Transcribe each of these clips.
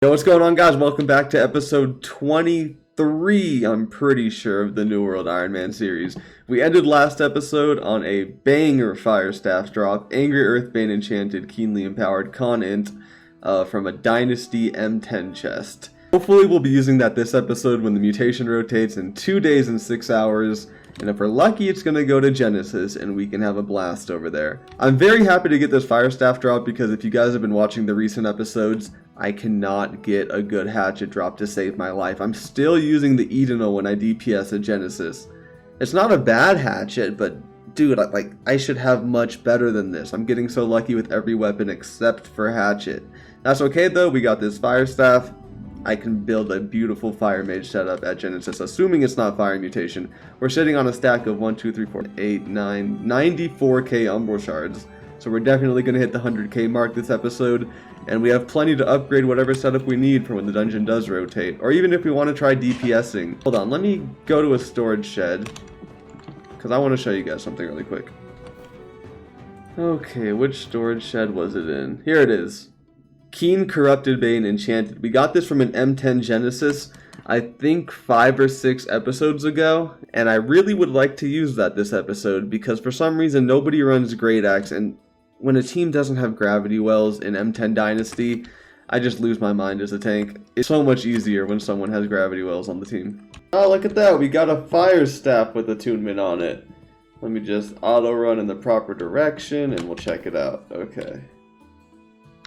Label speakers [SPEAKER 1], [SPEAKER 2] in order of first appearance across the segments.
[SPEAKER 1] Yo, what's going on, guys? Welcome back to episode 23, I'm pretty sure, of the New World Ironman series. We ended last episode on a banger Fire Staff drop, Angry Earthbane Enchanted, Keenly Empowered Con Int from a Dynasty M10 chest. Hopefully we'll be using that this episode when the mutation rotates in 2 days and 6 hours. And if we're lucky, it's going to go to Genesis, and we can have a blast over there. I'm very happy to get this Fire Staff drop, because if you guys have been watching the recent episodes, I cannot get a good Hatchet drop to save my life. I'm still using the Edenal when I DPS at Genesis. It's not a bad Hatchet, but dude, I should have much better than this. I'm getting so lucky with every weapon except for Hatchet. That's okay though, we got this Fire Staff. I can build a beautiful Fire Mage setup at Genesis, assuming it's not Fire Mutation. We're sitting on a stack of 1, 2, 3, 4, 8, 9, 94k Umbral Shards. So we're definitely going to hit the 100k mark this episode, and we have plenty to upgrade whatever setup we need for when the dungeon does rotate, or even if we want to try DPSing. Hold on, let me go to a storage shed, because I want to show you guys something really quick. Okay, which storage shed was it in? Here it is. Keen Corrupted Bane Enchanted. We got this from an M10 Genesis, I think 5 or 6 episodes ago, and I really would like to use that this episode, because for some reason nobody runs Great Axe, and when a team doesn't have Gravity Wells in M10 Dynasty, I just lose my mind as a tank. It's so much easier when someone has Gravity Wells on the team. Oh, look at that, we got a Fire Staff with attunement on it. Let me just auto run in the proper direction, and we'll check it out. Okay.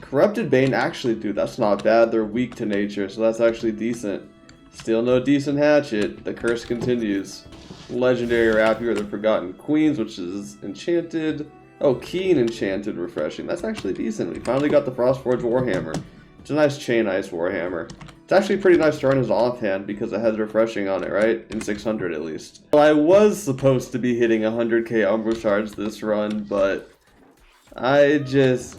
[SPEAKER 1] Corrupted Bane, actually, dude, that's not bad. They're weak to nature, so that's actually decent. Still no decent Hatchet. The curse continues. Legendary Rapier of the Forgotten Queens, which is enchanted. Oh, Keen Enchanted Refreshing. That's actually decent. We finally got the Frostforge Warhammer. It's a nice Chain Ice Warhammer. It's actually pretty nice to run as offhand because it has refreshing on it, right? In 600 at least. Well, I was supposed to be hitting 100k Umbral Shards this run, but I just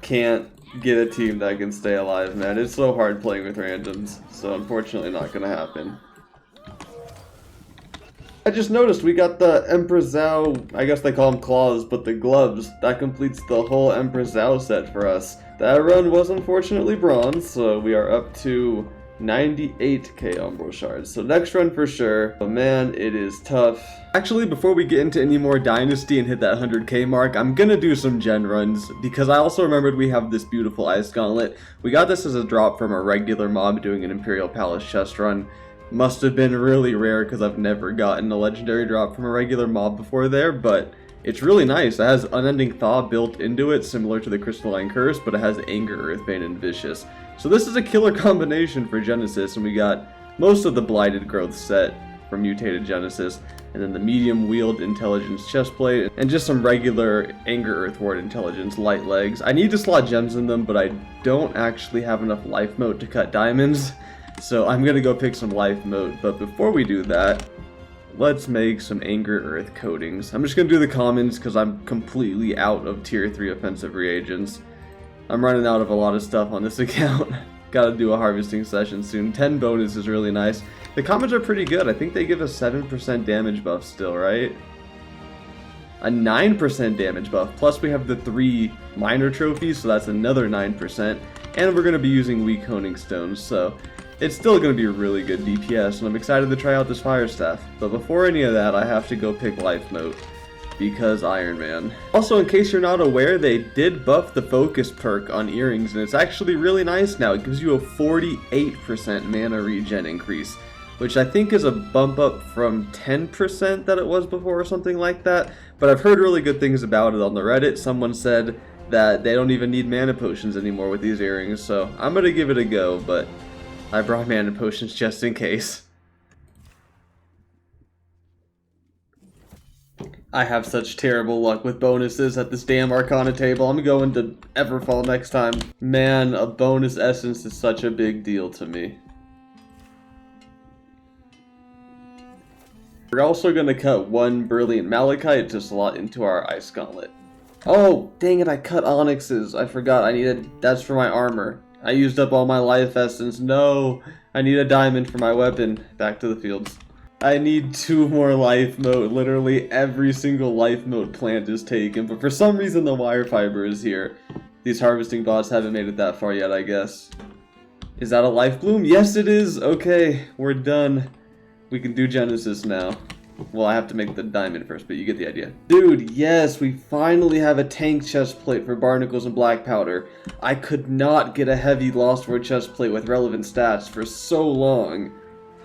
[SPEAKER 1] can't get a team that can stay alive, man. It's so hard playing with randoms, so unfortunately not gonna happen. I just noticed we got the Emperor Zhao, I guess they call them claws, but the gloves. That completes the whole Emperor Zhao set for us. That run was unfortunately bronze, so we are up to 98k Umbral Shards. So next run for sure. But man, it is tough. Actually, before we get into any more Dynasty and hit that 100k mark, I'm gonna do some gen runs, because I also remembered we have this beautiful Ice Gauntlet. We got this as a drop from a regular mob doing an Imperial Palace chest run. Must have been really rare, because I've never gotten a legendary drop from a regular mob before there, but it's really nice. It has Unending Thaw built into it, similar to the Crystalline Curse, but it has Anger, Earthbane, and Vicious. So this is a killer combination for Genesis, and we got most of the Blighted Growth set from Mutated Genesis, and then the Medium Wield Intelligence Chestplate, and just some regular Anger Earthward Intelligence light legs. I need to slot gems in them, but I don't actually have enough life moat to cut diamonds, so I'm gonna go pick some life moat. But before we do that, let's make some Anger Earth coatings. I'm just gonna do the commons because I'm completely out of tier 3 offensive reagents. I'm running out of a lot of stuff on this account. Gotta do a harvesting session soon. 10 bonus is really nice. The commons are pretty good. I think they give us 7% damage buff still, right? A 9% damage buff. Plus we have the 3 minor trophies, so that's another 9%. And we're gonna be using weak honing stones, so it's still going to be a really good DPS, and I'm excited to try out this Fire Staff. But before any of that, I have to go pick Life Moat, because Ironman. Also, in case you're not aware, they did buff the Focus perk on Earrings, and it's actually really nice now. It gives you a 48% mana regen increase, which I think is a bump up from 10% that it was before or something like that. But I've heard really good things about it on the Reddit. Someone said that they don't even need mana potions anymore with these earrings, so I'm going to give it a go, but I brought mana potions just in case. I have such terrible luck with bonuses at this damn Arcana table. I'm going to Everfall next time. Man, a bonus essence is such a big deal to me. We're also going to cut 1 Brilliant Malachite to slot into our Ice Gauntlet. Oh, dang it, I cut Onyxes. I forgot, that's for my armor. I used up all my life essence. No, I need a diamond for my weapon. Back to the fields. I need 2 more life moat. Literally every single life moat plant is taken, but for some reason the wire fiber is here. These harvesting bots haven't made it that far yet, I guess. Is that a life bloom? Yes, it is. Okay, we're done. We can do Genesis now. Well, I have to make the diamond first, but you get the idea. Dude, yes, we finally have a tank chest plate for barnacles and black powder. I could not get a heavy Lost World chest plate with relevant stats for so long.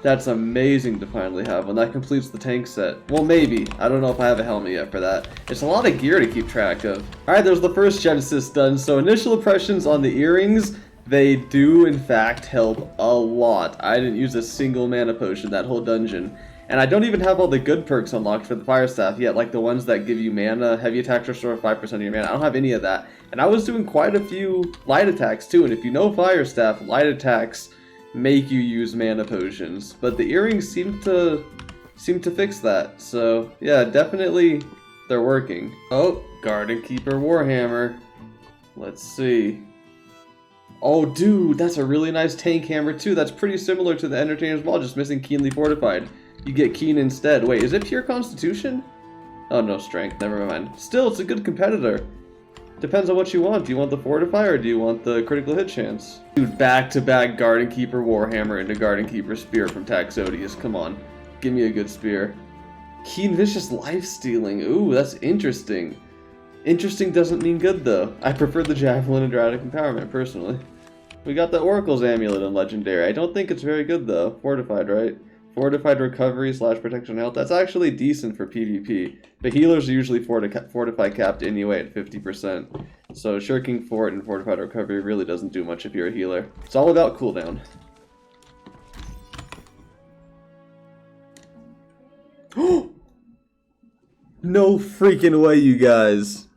[SPEAKER 1] That's amazing to finally have one. That completes the tank set. Well, maybe. I don't know if I have a helmet yet for that. It's a lot of gear to keep track of. Alright, there's the first Genesis done. So initial impressions on the earrings, they do in fact help a lot. I didn't use a single mana potion that whole dungeon. And I don't even have all the good perks unlocked for the Fire Staff yet, like the ones that give you mana, heavy attacks restore 5% of your mana. I don't have any of that. And I was doing quite a few light attacks too, and if you know Fire Staff, light attacks make you use mana potions, but the earrings seem to fix that. So yeah, definitely they're working. Oh, Garden Keeper Warhammer. Let's see. Oh dude, that's a really nice tank hammer too. That's pretty similar to the Entertainer's Maul, just missing Keenly Fortified. You get Keen instead. Wait, is it pure Constitution? Oh no, Strength, never mind. Still, it's a good competitor. Depends on what you want. Do you want the Fortify or do you want the critical hit chance? Dude, back-to-back Garden Keeper Warhammer into Garden Keeper Spear from Taxodius. Come on. Give me a good spear. Keen Vicious Lifestealing. Ooh, that's interesting. Interesting doesn't mean good, though. I prefer the Javelin and Dramatic Empowerment, personally. We got the Oracle's Amulet in Legendary. I don't think it's very good, though. Fortified, right? Fortified Recovery / Protection Health. That's actually decent for PvP. But healers are usually Fortify capped anyway at 50%. So Shirking Fort and Fortified Recovery really doesn't do much if you're a healer. It's all about cooldown. No freaking way, you guys.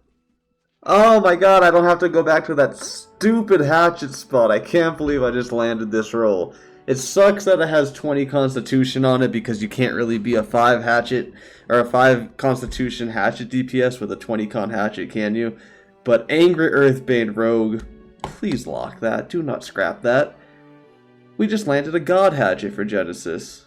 [SPEAKER 1] Oh my god, I don't have to go back to that stupid hatchet spot. I can't believe I just landed this roll. It sucks that it has 20 Constitution on it because you can't really be a 5 hatchet or a 5 Constitution hatchet DPS with a 20 con hatchet, can you? But Angry Earthbane Rogue, please lock that. Do not scrap that. We just landed a God hatchet for Genesis.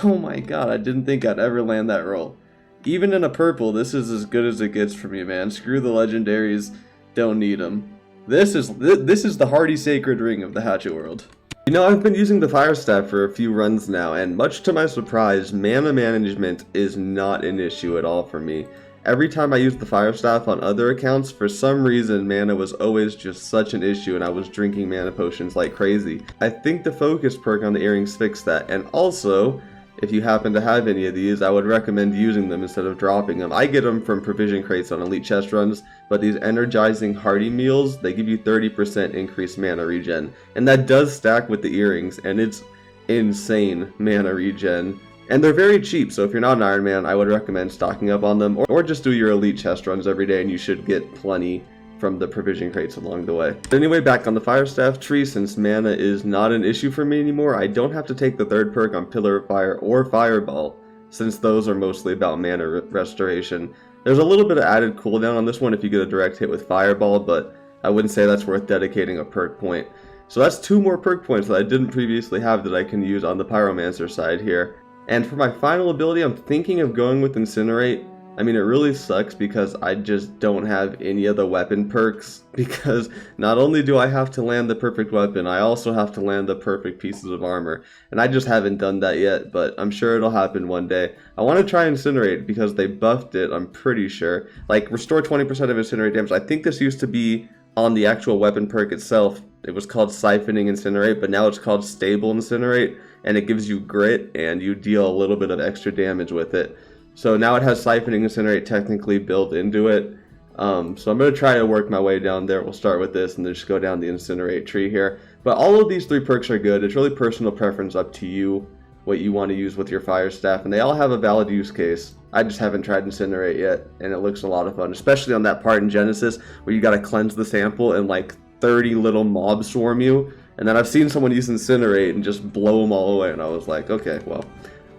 [SPEAKER 1] Oh my god, I didn't think I'd ever land that roll. Even in a purple, this is as good as it gets for me, man. Screw the legendaries, don't need them. This is the Hardy Sacred Ring of the hatchet world. You know, I've been using the Fire Staff for a few runs now, and much to my surprise, mana management is not an issue at all for me. Every time I used the Fire Staff on other accounts, for some reason mana was always just such an issue and I was drinking mana potions like crazy. I think the focus perk on the earrings fixed that, and also, if you happen to have any of these, I would recommend using them instead of dropping them. I get them from provision crates on elite chest runs, but these energizing hearty meals, they give you 30% increased mana regen. And that does stack with the earrings, and it's insane mana regen. And they're very cheap, so if you're not an Ironman, I would recommend stocking up on them, or just do your elite chest runs every day and you should get plenty from the provision crates along the way. But anyway, back on the Fire Staff tree, since mana is not an issue for me anymore, I don't have to take the third perk on Pillar of Fire or Fireball, since those are mostly about mana restoration. There's a little bit of added cooldown on this one if you get a direct hit with Fireball, but I wouldn't say that's worth dedicating a perk point. So that's 2 more perk points that I didn't previously have that I can use on the Pyromancer side here. And for my final ability, I'm thinking of going with Incinerate. I mean, it really sucks because I just don't have any of the weapon perks, because not only do I have to land the perfect weapon, I also have to land the perfect pieces of armor, and I just haven't done that yet, but I'm sure it'll happen one day. I want to try Incinerate because they buffed it, I'm pretty sure. Like, restore 20% of Incinerate damage. I think this used to be on the actual weapon perk itself. It was called Siphoning Incinerate, but now it's called Stable Incinerate, and it gives you grit, and you deal a little bit of extra damage with it. So now it has Siphoning Incinerate technically built into it. So I'm going to try to work my way down there. We'll start with this and then just go down the Incinerate tree here. But all of these 3 perks are good. It's really personal preference, up to you what you want to use with your Fire Staff. And they all have a valid use case. I just haven't tried Incinerate yet, and it looks a lot of fun. Especially on that part in Genesis where you got to cleanse the sample and like 30 little mobs swarm you. And then I've seen someone use Incinerate and just blow them all away. And I was like, okay, well,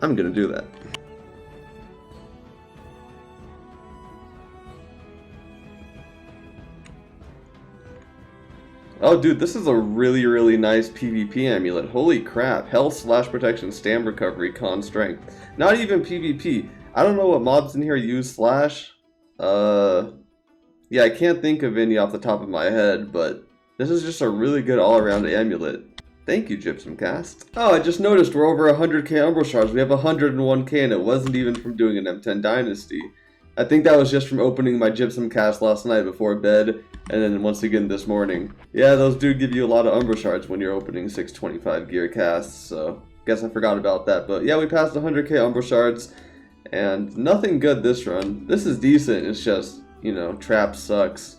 [SPEAKER 1] I'm going to do that. Oh dude, this is a really, really nice PvP amulet. Holy crap. Health / protection, stam recovery, con strength. Not even PvP. I don't know what mobs in here use slash. Yeah, I can't think of any off the top of my head, but this is just a really good all-around amulet. Thank you, Gypsum Cast. Oh, I just noticed we're over 100k Umbral Shards. We have 101k, and it wasn't even from doing an M10 Dynasty. I think that was just from opening my Gypsum Cast last night before bed, and then once again this morning. Yeah, those do give you a lot of Umbral Shards when you're opening 625 gear casts, so guess I forgot about that. But yeah, we passed 100k Umbral Shards, and nothing good this run. This is decent, it's just, you know, Trap sucks.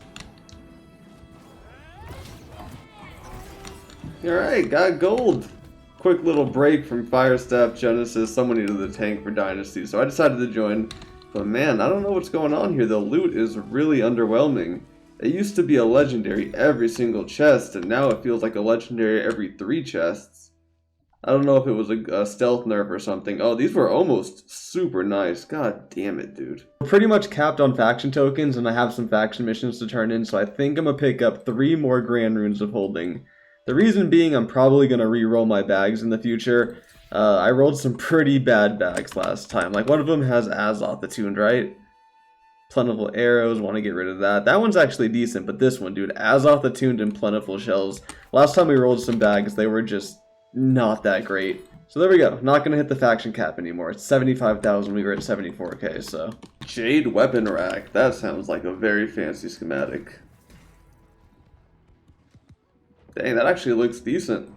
[SPEAKER 1] Alright, got gold. Quick little break from Fire Staff, Genesis, someone needed the tank for Dynasty, so I decided to join. But man, I don't know what's going on here. The loot is really underwhelming. It used to be a legendary every single chest, and now it feels like a legendary every 3 chests. I don't know if it was a stealth nerf or something. Oh, these were almost super nice. God damn it, dude. We're pretty much capped on faction tokens, and I have some faction missions to turn in, so I think I'm gonna pick up 3 more Grand Runes of Holding. The reason being, I'm probably gonna re-roll my bags in the future. I rolled some pretty bad bags last time. Like, one of them has Azoth attuned, right? Plentiful Arrows, want to get rid of that. That one's actually decent, but this one, dude, Azoth attuned and Plentiful Shells. Last time we rolled some bags, they were just not that great. So there we go. Not going to hit the faction cap anymore. It's 75,000. We were at 74k, so. Jade Weapon Rack. That sounds like a very fancy schematic. Dang, that actually looks decent.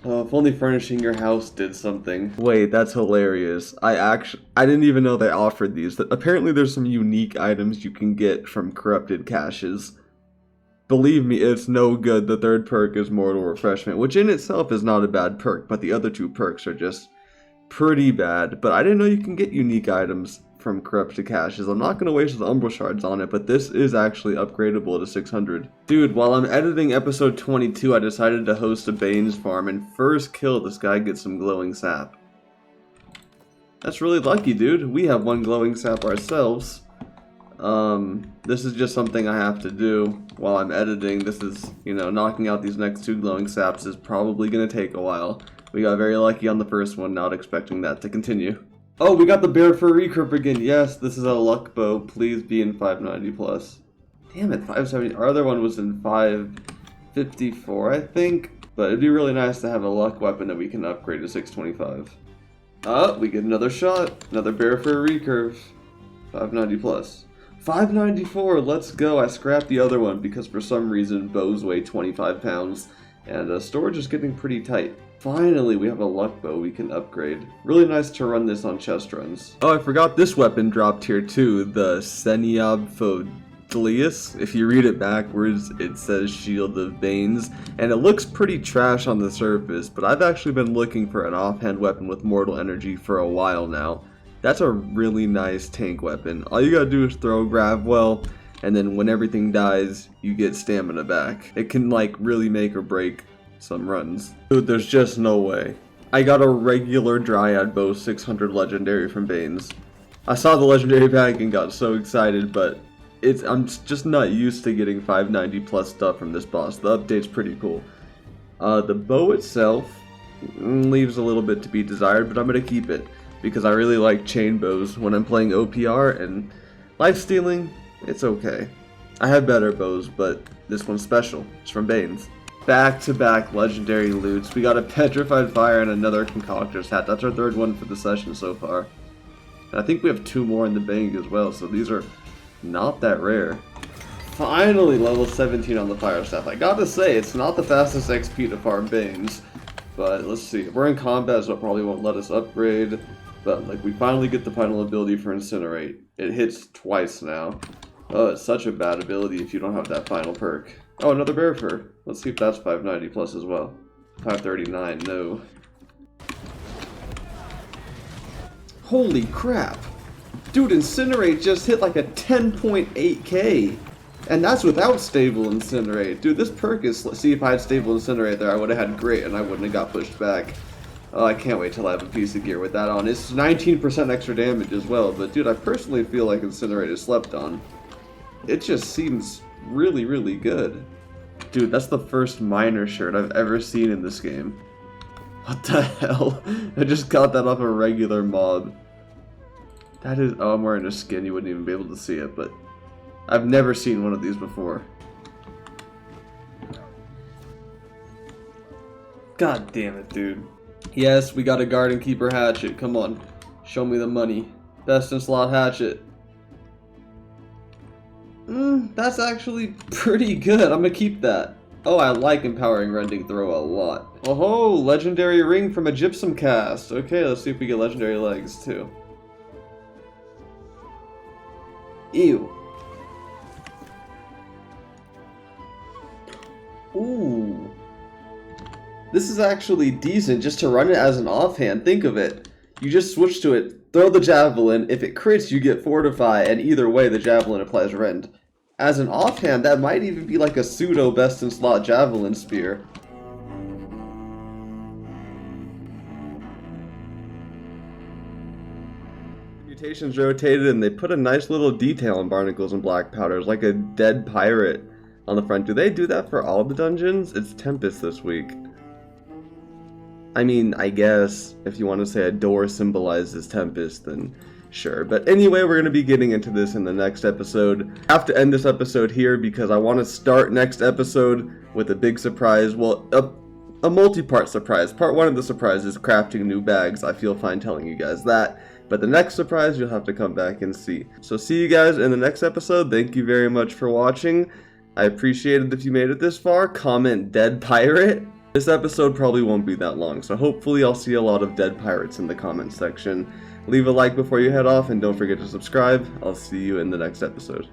[SPEAKER 1] Oh, if only furnishing your house did something. Wait, that's hilarious. I didn't even know they offered these. Apparently there's some unique items you can get from corrupted caches. Believe me, it's no good. The third perk is Mortal Refreshment, which in itself is not a bad perk, but the other 2 perks are just pretty bad. But I didn't know you can get unique items from corrupted caches. I'm not going to waste the Umbral Shards on it, but this is actually upgradable to 600. Dude, while I'm editing episode 22, I decided to host a Bane's farm, and first kill, this guy gets some glowing sap. That's really lucky, dude. We have 1 glowing sap ourselves. This is just something I have to do while I'm editing. This is, you know, knocking out these next 2 glowing saps is probably going to take a while. We got very lucky on the first one, not expecting that to continue. Oh, we got the Bear for Recurve again. Yes, this is a luck bow. Please be in 590 plus. Damn it, 570. Our other one was in 554, I think. But it'd be really nice to have a luck weapon that we can upgrade to 625. Oh, we get another shot. Another Bear for Recurve. 590 plus. 594, let's go. I scrapped the other one because for some reason bows weigh 25 pounds. And storage is getting pretty tight. Finally, we have a luck bow we can upgrade. Really nice to run this on chest runs. Oh, I forgot this weapon dropped here too. The Seniobfodlius. If you read it backwards, it says Shield of Banes. And it looks pretty trash on the surface, but I've actually been looking for an offhand weapon with mortal energy for a while now. That's a really nice tank weapon. All you gotta do is throw grab well, and then when everything dies, you get stamina back. It can like really make or break some runs. Dude, there's just no way. I got a regular Dryad bow 600 legendary from Banes. I saw the legendary pack and got so excited, but I'm just not used to getting 590 plus stuff from this boss. The update's pretty cool. The bow itself leaves a little bit to be desired, but I'm gonna keep it because I really like chain bows when I'm playing OPR, and life stealing, it's okay. I have better bows, but this one's special. It's from Banes. Back-to-back legendary loots. We got a Petrified Fire and another Concoctor's Hat. That's our 3rd one for the session so far. And I think we have 2 more in the bank as well, so these are not that rare. Finally level 17 on the Fire Staff. I gotta say, it's not the fastest XP to farm Banes, but let's see. If we're in combat, so it probably won't let us upgrade, but like we finally get the final ability for Incinerate. It hits twice now. Oh, it's such a bad ability if you don't have that final perk. Oh, another Bear Fur. Let's see if that's 590 plus as well. 539, no. Holy crap. Dude, Incinerate just hit like a 10.8k. And that's without Stable Incinerate. Dude, this perk is... See, if I had Stable Incinerate there, I would have had Grit and I wouldn't have got pushed back. Oh, I can't wait till I have a piece of gear with that on. It's 19% extra damage as well, but dude, I personally feel like Incinerate is slept on. It just seems really, really good. Dude, that's the first miner shirt I've ever seen in this game. What the hell? I just got that off a regular mob. That is... Oh, I'm wearing a skin. You wouldn't even be able to see it, but... I've never seen one of these before. God damn it, dude. Yes, we got a Garden Keeper Hatchet. Come on. Show me the money. Best in slot Hatchet. That's actually pretty good. I'm gonna keep that. Oh, I like Empowering Rending Throw a lot. Oh, Legendary Ring from a Gypsum Cast. Okay, let's see if we get Legendary Legs, too. Ew. Ooh. This is actually decent just to run it as an offhand. Think of it. You just switch to it, throw the Javelin. If it crits, you get Fortify, and either way, the Javelin applies Rend. As an offhand, that might even be like a pseudo best in slot Javelin Spear. Mutations rotated, and they put a nice little detail on Barnacles and Black Powders, like a dead pirate on the front. Do they do that for all the dungeons? It's Tempest this week. I mean, I guess if you want to say a door symbolizes Tempest, then sure. But anyway, we're going to be getting into this in the next episode. I have to end this episode here because I want to start next episode with a big surprise. Well, a multi-part surprise. Part 1 of the surprise is crafting new bags. I feel fine telling you guys that. But the next surprise, you'll have to come back and see. So see you guys in the next episode. Thank you very much for watching. I appreciate it if you made it this far. Comment Dead Pirate. This episode probably won't be that long, so hopefully I'll see a lot of dead pirates in the comments section. Leave a like before you head off, and don't forget to subscribe. I'll see you in the next episode.